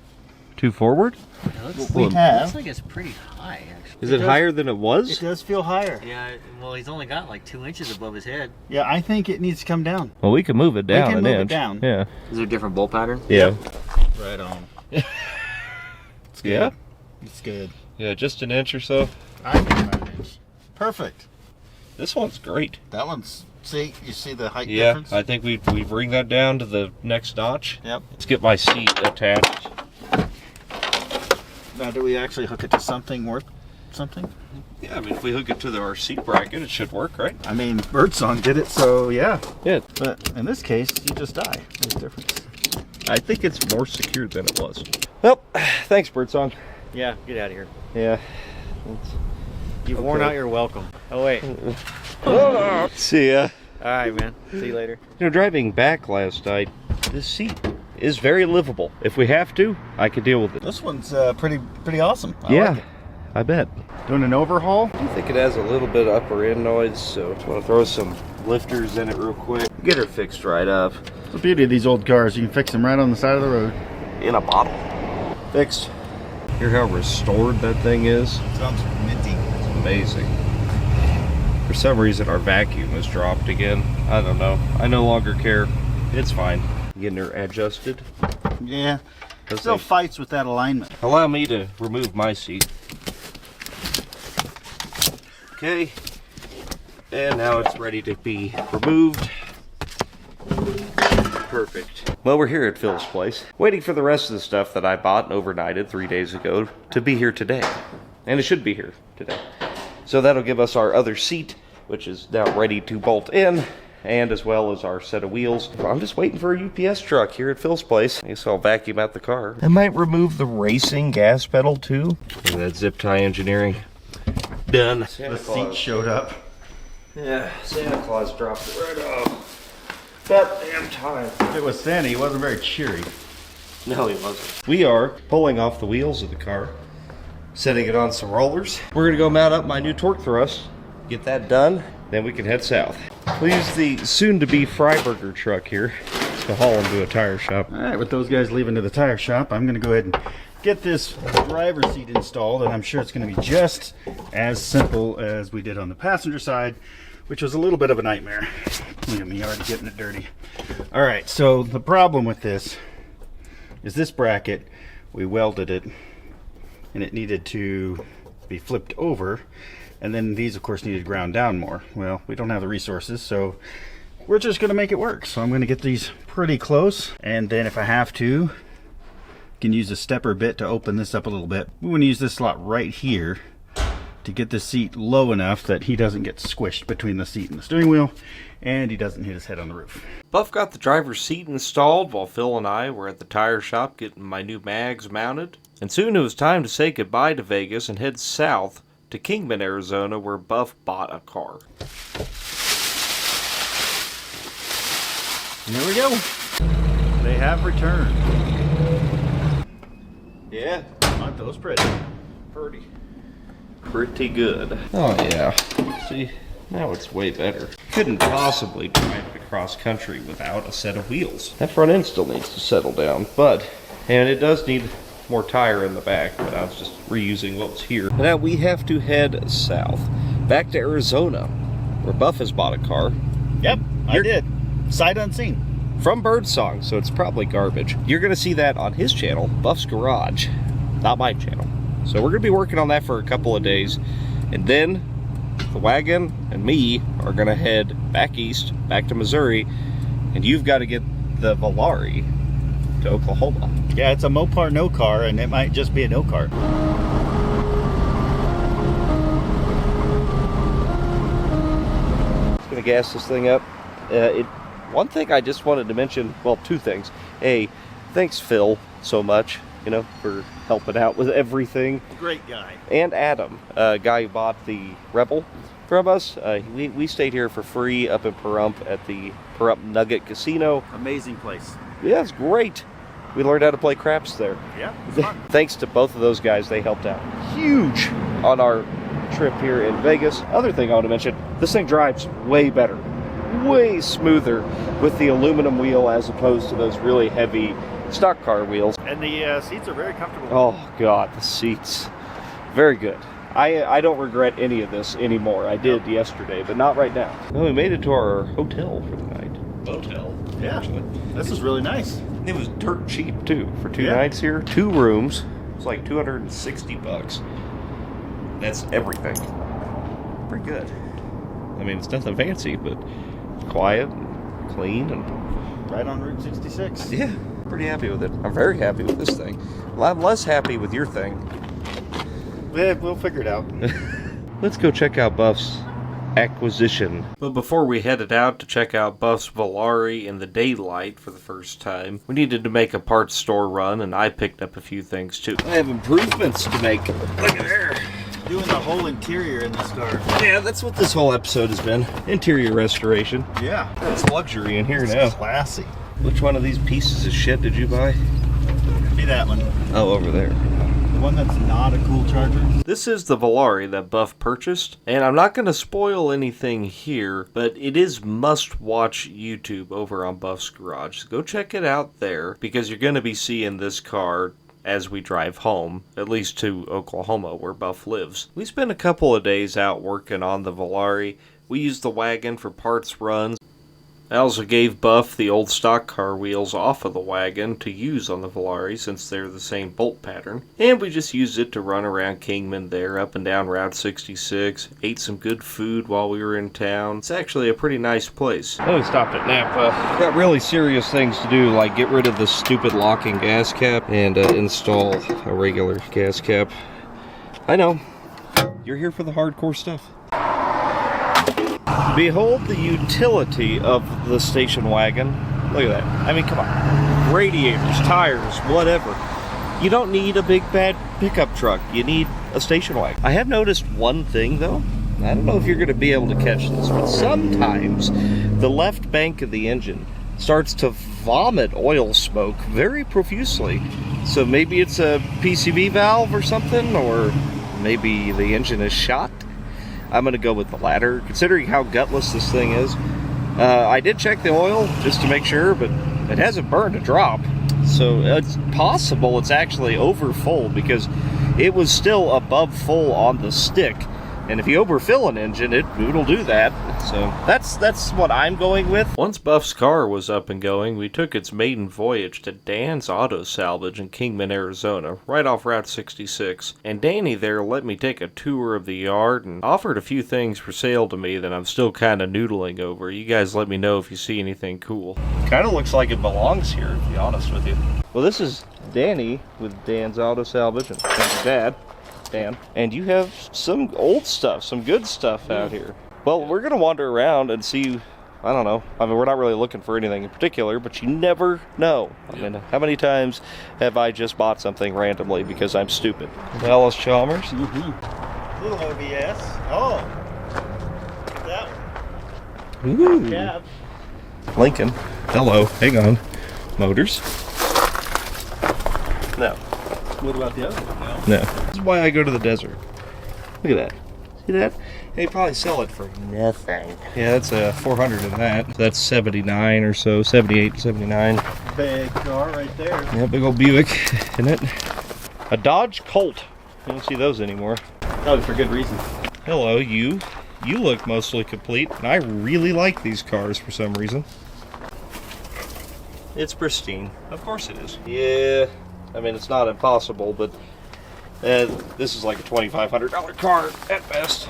Too forward? We have. Looks like it's pretty high, actually. Is it higher than it It was? does feel higher. Yeah, well, he's only got like 2 inches above his head. Yeah, I think it needs to come down. Well, we can move it down can an move it inch. down. Yeah. Is there a different bolt pattern? Yeah. Right on. Yeah. It's good. Yeah, just an inch or so. I think about an inch. Perfect. This one's great. That one's, see, you see the height Yeah, difference? I think we bring that down to the next notch. Yep. Let's get my seat attached. Now, do we actually hook it to something worth something? Yeah, I mean, if we hook it to our seat bracket, it should work, right? I mean, Birdsong did it, so yeah. Yeah. But in this case, you just die. There's a difference. I think it's more secure than it was. Well, thanks, Birdsong. Yeah, get out of here. Yeah. You've worn out your welcome. Oh, wait. See ya. All right, man. See you later. You know, driving back last night, this seat is very livable. If we have to, I can deal with it. This one's pretty awesome. I Yeah, like it. I bet. Doing an overhaul? I think it has a little bit of upper end noise, so I want to throw some lifters in it real quick. Get her fixed right up. The beauty of these old cars, you can fix them right on the side of the road. In a bottle. Fixed. Hear how restored that thing is? Sounds minty. It's amazing. For some reason our vacuum has dropped again. I don't know. I no longer care. It's fine. Getting her adjusted. Yeah. Those Still things- fights with that alignment. Allow me to remove my seat. Okay. And now it's ready to be removed. Perfect. Well, we're here at Phil's place, waiting for the rest of the stuff that I bought and overnighted 3 days ago to be here today. And it should be here today. So that'll give us our other seat, which is now ready to bolt in, and as well as our set of wheels. I'm just waiting for a UPS truck here at Phil's place. I guess I'll vacuum out the car. I might remove the racing gas pedal too. Look at that zip tie engineering. Done. The seat showed up. Yeah, Santa Claus dropped it right off. That damn time. It was Santa, he wasn't very cheery. No, he wasn't. We are pulling off the wheels of the car, setting it on some rollers. We're gonna go mount up my new torque thrust, get that done, then we can head south. We'll use the soon-to-be Freiburger truck here to haul him to a tire shop. All right, with those guys leaving to the tire shop, I'm going to go ahead and get this driver's seat installed, and I'm sure it's going to be just as simple as we did on the passenger side, which was a little bit of a nightmare. Look at me already getting it dirty. All right, so the problem with this is this bracket, we welded it, and it needed to be flipped over, and then these, of course, needed ground down more. Well, we don't have the resources, so we're just going to make it work. So I'm going to get these pretty close, and then if I have to, can use a stepper bit to open this up a little bit. We want to use this slot right here to get the seat low enough that he doesn't get squished between the seat and the steering wheel, and he doesn't hit his head on the roof. Buff got the driver's seat installed while Phil and I were at the tire shop getting my new mags mounted. And soon it was time to say goodbye to Vegas and head south to Kingman, Arizona, where Buff bought a car. There we go. They have returned. Yeah, Aren't those pretty? pretty good. Oh yeah. See, now it's way better. Couldn't possibly drive across country without a set of wheels. That front end still needs to settle down, and it does need more tire in the back, but I was just reusing what was here. Now we have to head south, back to Arizona, where Buff has bought a car. Yep, I You're- did. Sight unseen. From Birdsong, so it's probably garbage. You're going to see that on his channel, Buff's Garage, not my channel. So we're going to be working on that for a couple of days, and then the Wagon and me are going to head back east, back to Missouri, and you've got to get the Valari to Oklahoma. Yeah, it's a Mopar no car, and it might just be a no car. gas this thing up. One thing I just wanted to mention, well, two things. A, thanks Phil so much, you know, for helping out with everything. Great guy. And Adam, a guy who bought the Rebel from us. We stayed here for free up in Pahrump at the Pahrump Nugget Casino. Amazing place. Yeah, it's great. We learned how to play craps there. Yeah, it's fun. Thanks to both of those guys, they helped out huge on our trip here in Vegas. Other thing I want to mention, this thing drives way better, way smoother with the aluminum wheel as opposed to those really heavy stock car wheels. And the seats are very comfortable. Oh God, the seats, very good. I don't regret any of this anymore. I did yesterday, but not right now. Well, we made it to our hotel for the night. Motel. Yeah, actually. This is really nice. It was dirt cheap too for 2 nights here. 2 rooms. It's like $260. That's everything. Pretty good. I mean, it's nothing fancy, but quiet, and clean, and right on Route 66. yeah, pretty happy with it. I'm very happy with this thing. Well, I'm less happy with your thing. Yeah, we'll figure it out. Let's go check out Buff's acquisition. But before we headed out to check out Buff's Volare in the daylight for the first time, we needed to make a parts store run, and I picked up a few things too. I have improvements to make. Look at there. Doing the whole interior in this car. Yeah, that's what this whole episode has been. Interior restoration. Yeah. It's luxury in here It's now. classy. Which one of these pieces of shit did you buy? Be that one. Oh, over there. The one that's not a cool charger. This is the Volare that Buff purchased, and I'm not going to spoil anything here, but it is must-watch YouTube over on Buff's Garage. So go check it out there, because you're going to be seeing this car as we drive home, at least to Oklahoma, where Buff lives. We spent a couple of days out working on the Volare. We used the Wagon for parts runs. I also gave Buff the old stock car wheels off of the Wagon to use on the Volare since they're the same bolt pattern. And we just used it to run around Kingman there, up and down Route 66. Ate some good food while we were in town. It's actually a pretty nice place. Oh, we stopped at Napa. Got really serious things to do, like get rid of the stupid locking gas cap and install a regular gas cap. I know. You're here for the hardcore stuff. Behold the utility of the station wagon. Look at that. I mean, come on. Radiators, tires, whatever. You don't need a big bad pickup truck. You need a station wagon. I have noticed one thing though. I don't know if you're going to be able to catch this, but sometimes the left bank of the engine starts to vomit oil smoke very profusely. So maybe it's a PCV valve or something, or maybe the engine is shot. I'm going to go with the latter, considering how gutless this thing is. I did check the oil just to make sure, but it hasn't burned a drop. So it's possible it's actually over full, because it was still above full on the stick. And if you overfill an engine, it'll do that. So that's what I'm going with. Once Buff's car was up and going, we took its maiden voyage to Dan's Auto Salvage in Kingman, Arizona, right off Route 66. And Danny there let me take a tour of the yard and offered a few things for sale to me that I'm still kind of noodling over. You guys let me know if you see anything cool. Kind of looks like it belongs here, to be honest with you. Well, this is Danny with Dan's Auto Salvage and his dad. Dan. And you have some old stuff, some good stuff out here. Well, we're going to wander around and see, I don't know. I mean, we're not really looking for anything in particular, but you never know. I mean, how many times have I just bought something randomly because I'm stupid? Dallas Chalmers. Mm-hmm. Little OBS. Oh. That one. Ooh. Cab. Lincoln. Hello. Hang on. Motors. No. What about the other one? No. This is why I go to the desert. Look at that. See that? They probably sell it for nothing. Yeah, that's a 400 in that. So that's 79 or so, 78, 79. Big car right there. Yeah, big old Buick, isn't it? A Dodge Colt. You don't see those anymore. Probably for good reason. Hello, you. You look mostly complete, and I really like these cars for some reason. It's pristine. Of course it is. Yeah, I mean, it's not impossible, but this is like a $2,500 car at best.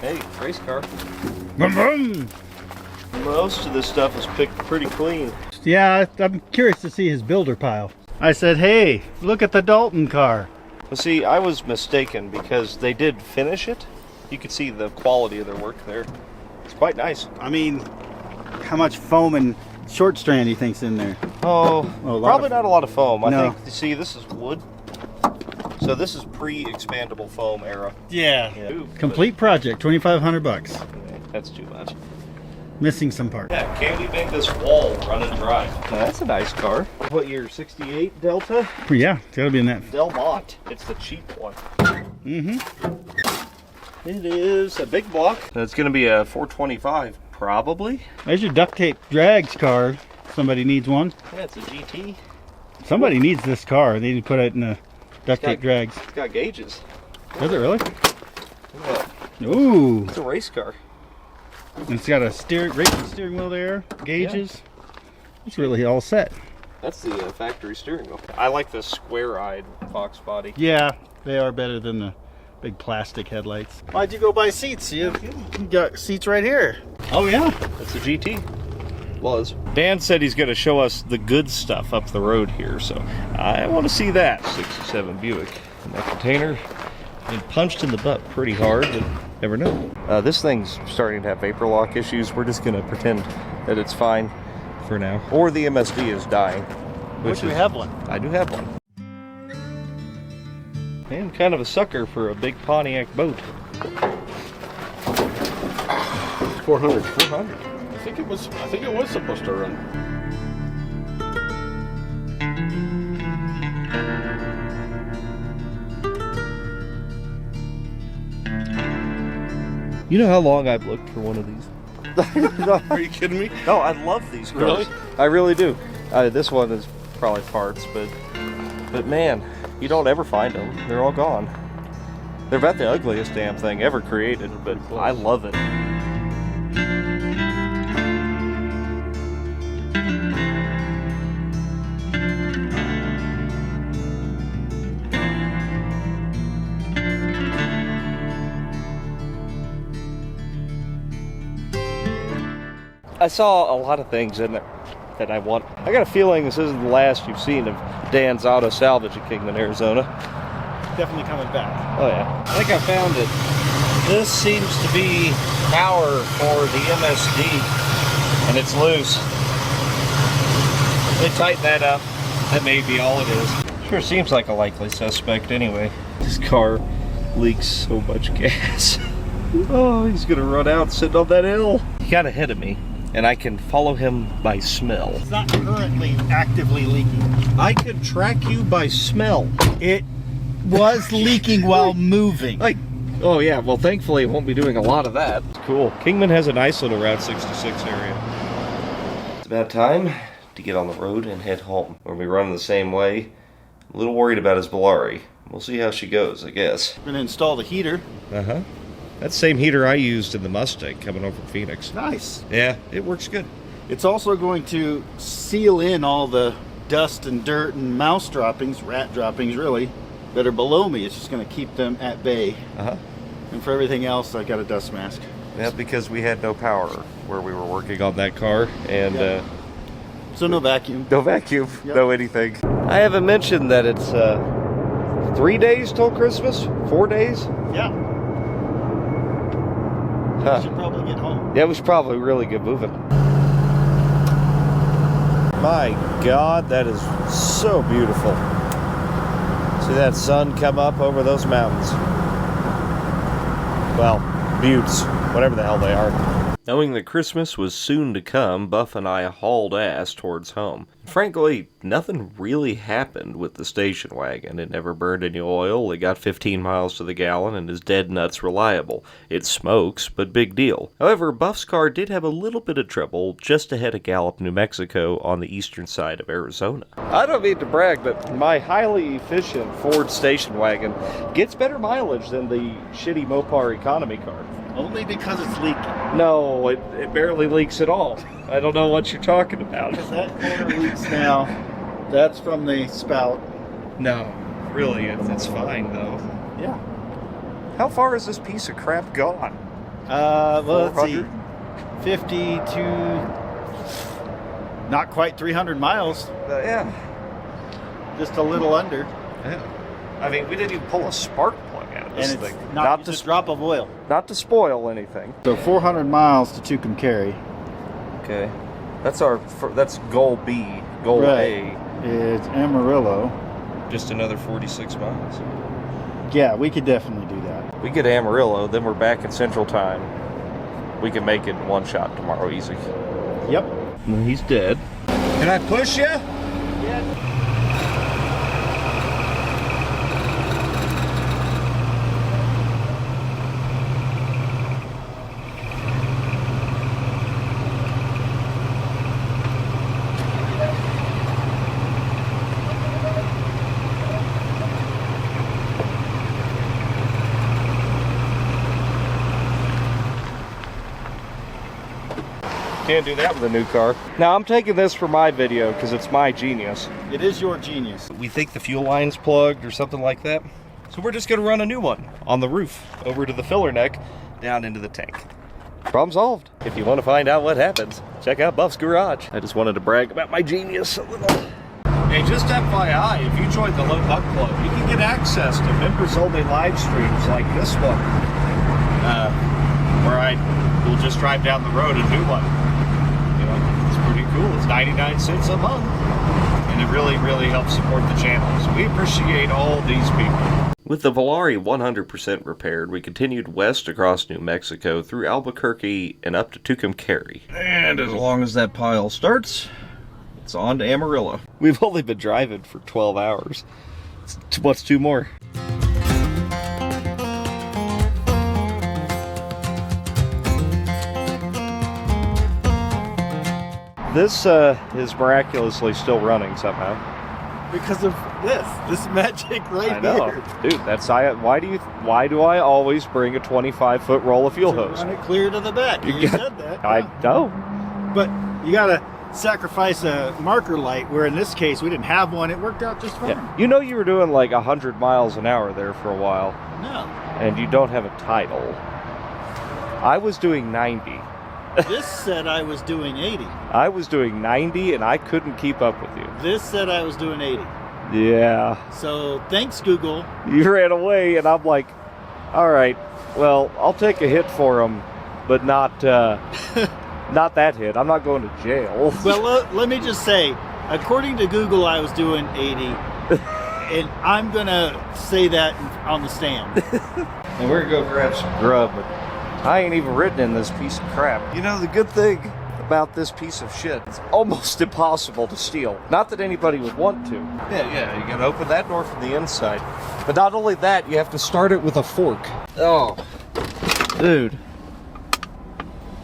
Hey, race car. Most of this stuff is picked pretty clean. Yeah, I'm curious to see his builder pile. I said, hey, look at the Dalton car. Well, see, I was mistaken because they did finish it, You can see the quality of their work there. It's quite nice. I mean, how much foam and short strand do you think's in there? Oh, probably not a lot of foam. I No. think, you see, this is wood. So this is pre-expandable foam era. Yeah. Ooh, Complete project, $2,500. that's too much. Missing some parts. Yeah, can we make this wall run and drive? Now, that's a nice car. What year? 68 Delta? Yeah, it's gotta be in that. Del Monte. It's the cheap one. Mm-hmm. It is a big block. It's going to be a 425, probably. There's your duct tape drags car. Somebody needs one. Yeah, it's a GT. Somebody needs this car. They need to put it in the duct tape drags. It's got gauges. Does it really? Look at that. Ooh. It's a race car. And it's got a racing steering wheel there, gauges. It's really all set. That's the factory steering wheel. I like the square-eyed Fox body. Yeah, they are better than the big plastic headlights. Why'd you go buy seats? You got seats right here. Oh yeah. That's a GT. Was. Dan said he's going to show us the good stuff up the road here, so I want to see that. 67 Buick. And that container been punched in the butt pretty hard, but never know. This thing's starting to have vapor lock issues. We're just going to pretend that it's fine for now. Or the MSD is dying. Which we have one. I do have one. I'm kind of a sucker for a big Pontiac boat. 400. 400. I think it was supposed to run. You know how long I've looked for one of these? Are you kidding me? No, I love these cars. Really? I really do. This one is probably parts, but man, you don't ever find them. They're all gone. They're about the ugliest damn thing ever created, but I love it. I saw a lot of things in there that I want. I got a feeling this isn't the last you've seen of Dan's Auto Salvage at Kingman, Arizona. Definitely coming back. Oh yeah. I think I found it. This seems to be power for the MSD, and it's loose. They tighten that up. That may be all it is. Sure seems like a likely suspect anyway. This car leaks so much gas. Oh, he's gonna run out sitting on that hill. He got ahead of me, and I can follow him by smell. It's not currently actively leaking. I could track you by smell. It was leaking while moving. Like, oh yeah, well thankfully it won't be doing a lot of that. Cool. Kingman has a nice little Route 66 area. It's about time to get on the road and head home. We'll be running the same way. I'm a little worried about his Volare. We'll see how she goes, I guess. We're gonna install the heater. Uh-huh. That same heater I used in the Mustang coming over from Phoenix. Nice. Yeah, it works good. It's also going to seal in all the dust and dirt and mouse droppings, rat droppings really, that are below me. It's just going to keep them at bay. Uh-huh. And for everything else, I got a dust mask. Yeah, because we had no power where we were working on that car, and So no vacuum. no vacuum, Yep. no anything. I haven't mentioned that it's 3 days till Christmas? 4 days? Yeah. Huh. We should probably get home. Yeah, it was probably really good moving. My God, that is so beautiful. See that sun come up over those mountains. Well, buttes, whatever the hell they are. Knowing that Christmas was soon to come, Buff and I hauled ass towards home. Frankly, nothing really happened with the station wagon. It never burned any oil, it got 15 miles to the gallon, and is dead nuts reliable. It smokes, but big deal. However, Buff's car did have a little bit of trouble just ahead of Gallup, New Mexico, on the eastern side of Arizona. I don't mean to brag, but my highly efficient Ford station wagon gets better mileage than the shitty Mopar economy car. Only because it's leaking. No, it barely leaks at all. I don't know what you're talking about. Because that corner leaks now. That's from the spout. No, really, it's fine though. Yeah. How far is this piece of crap gone? Well, let's see. 400? 50 to not quite 300 miles. Yeah. Just a little under. Yeah. I mean, we didn't even pull a spark plug out of it. this and it's thing. not just a drop of oil. Not to spoil anything. So 400 miles to Tucumcari. Okay. That's goal B. Goal Right. It's Amarillo. A. Just another 46 miles. Yeah, we could definitely do that. We get Amarillo, then we're back in Central Time. We can make it in one shot tomorrow, easy. Yep. Well, he's dead. Can I push you? Can't do that with a new car. Now I'm taking this for my video because it's my genius. It is your genius. We think the fuel line's plugged or something like that. So we're just gonna run a new one on the roof over to the filler neck down into the tank. Problem solved. If you want to find out what happens, check out Buff's Garage. I just wanted to brag about my genius a little. Hey, just FYI, if you join the Low Buck Club, you can get access to members-only live streams like this one, where I will just drive down the road and do one. You know, it's pretty cool. It's 99 cents a month, and it really, really helps support the channel. So we appreciate all these people. With the Volare 100% repaired, we continued west across New Mexico through Albuquerque and up to Tucumcari. And as long as that pile starts, it's on to Amarillo. We've only been driving for 12 hours. What's two more? This is miraculously still running somehow. Because of this magic right I know, here. dude. Why do I always bring a 25-foot roll of fuel hose? Run it clear to the back. You said that. I know. But you gotta sacrifice a marker light, where in this case we didn't have one. It worked out just fine. Yeah. You know you were doing like 100 miles an hour there for a while. No. And you don't have a title. I was doing 90. This said I was doing 80. I was doing 90 and I couldn't keep up with you. This said I was doing 80. Yeah. So thanks, Google. You ran away and I'm like, all right, well, I'll take a hit for him, but not not that hit. I'm not going to jail. Well, let me just say, according to Google, I was doing 80. And I'm going to say that on the stand. And we're going to go grab some grub, but I ain't even ridden in this piece of crap. You know, the good thing about this piece of shit, it's almost impossible to steal. Not that anybody would want to. Yeah, you gotta open that door from the inside. But not only that, you have to start it with a fork. Oh, dude.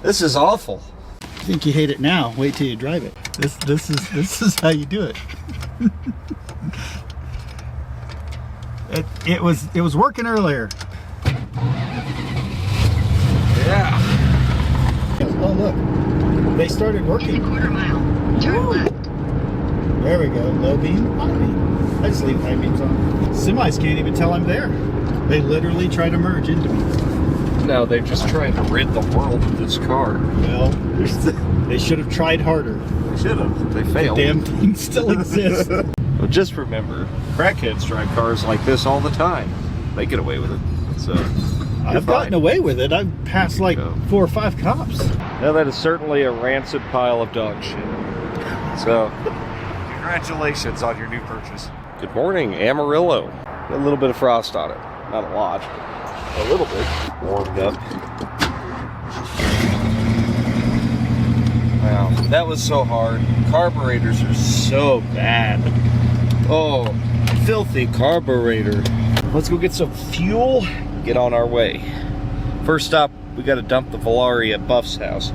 This is awful. I think you hate it now. Wait till you drive it. This is how you do it. It was working earlier. Yeah. Oh look, they started working. Quarter mile. Turn left. There we go. Low beam, high beam. I just leave high beams on. Semis can't even tell I'm there. They literally try to merge into me. No, they're just trying to rid the world of this car. Well, they should have tried harder. They should have. They failed. Damn thing still exists. Well, just remember, crackheads drive cars like this all the time. They get away with it. So I've gotten away with it. I've passed like 4 or 5 cops. Now that is certainly a rancid pile of dog shit. So, congratulations on your new purchase. Good morning, Amarillo. Got a little bit of frost on it. Not a lot. A little bit. Warmed up. Wow, that was so hard. Carburetors are so bad. Oh, filthy carburetor. Let's go get some fuel. Get on our way. First stop, we got to dump the Volare at Buff's house.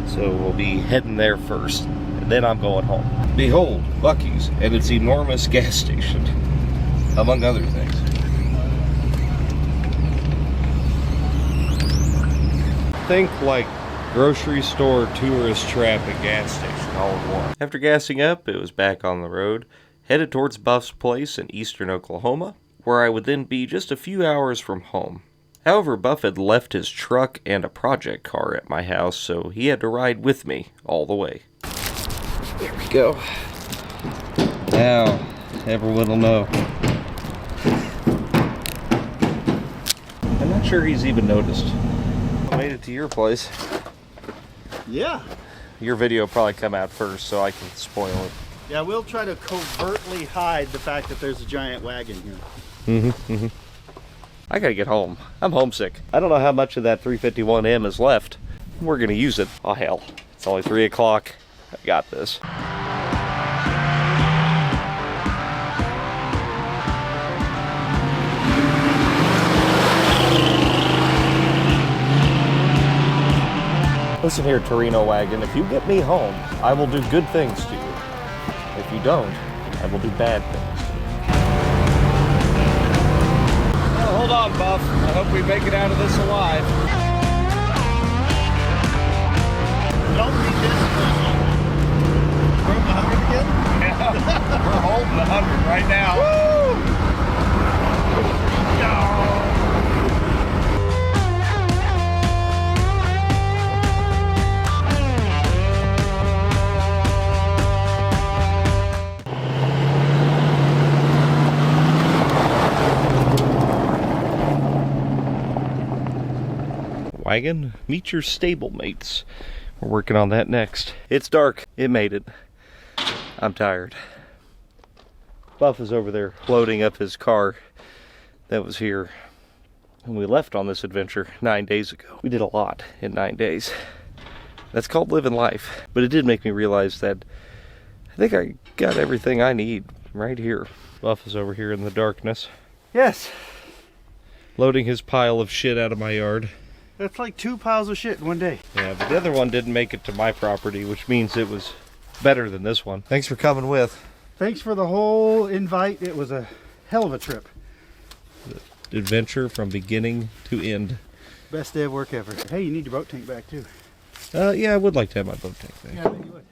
So we'll be heading there first, and then I'm going home. Behold, Buc-ee's and its enormous gas station, among other things. Think like grocery store, tourist trap, and gas station all in one. After gassing up, it was back on the road, headed towards Buff's place in eastern Oklahoma, where I would then be just a few hours from home. However, Buff had left his truck and a project car at my house, so he had to ride with me all the way. There we go. Now, everyone will know. not sure he's even noticed. I made it to your place. Yeah. Your video will probably come out first, so I can spoil it. Yeah, we'll try to covertly hide the fact that there's a giant wagon here. I gotta get home. I'm homesick. I don't know how much of that 351M is left. We're gonna use it. Oh hell, it's only 3 o'clock. I got this. Listen here, Torino Wagon, if you get me home, I will do good things to you. If you don't, I will do bad things to you. Oh, hold on, Buff. I hope we make it out of this alive. Don't need this. We're up 100 again? Yeah, we're holding 100 right now. Woo! Wagon, meet your stablemates. We're working on that next. It's dark. It made it. I'm tired. Buff is over there loading up his car that was here when we left on this adventure 9 days ago. We did a lot in 9 days. That's called living life. But it did make me realize that I think I got everything I need right here. Buff is over here in the darkness. Yes. Loading his pile of shit out of my yard. That's like 2 piles of shit in one day. Yeah, but the other one didn't make it to my property, which means it was better than this one. Thanks for coming with. Thanks for the whole invite. It was a hell of a trip. Adventure from beginning to end. Best day of work ever. Hey, you need your boat tank back too. Yeah, I would like to have my boat tank back. Yeah, I bet you would.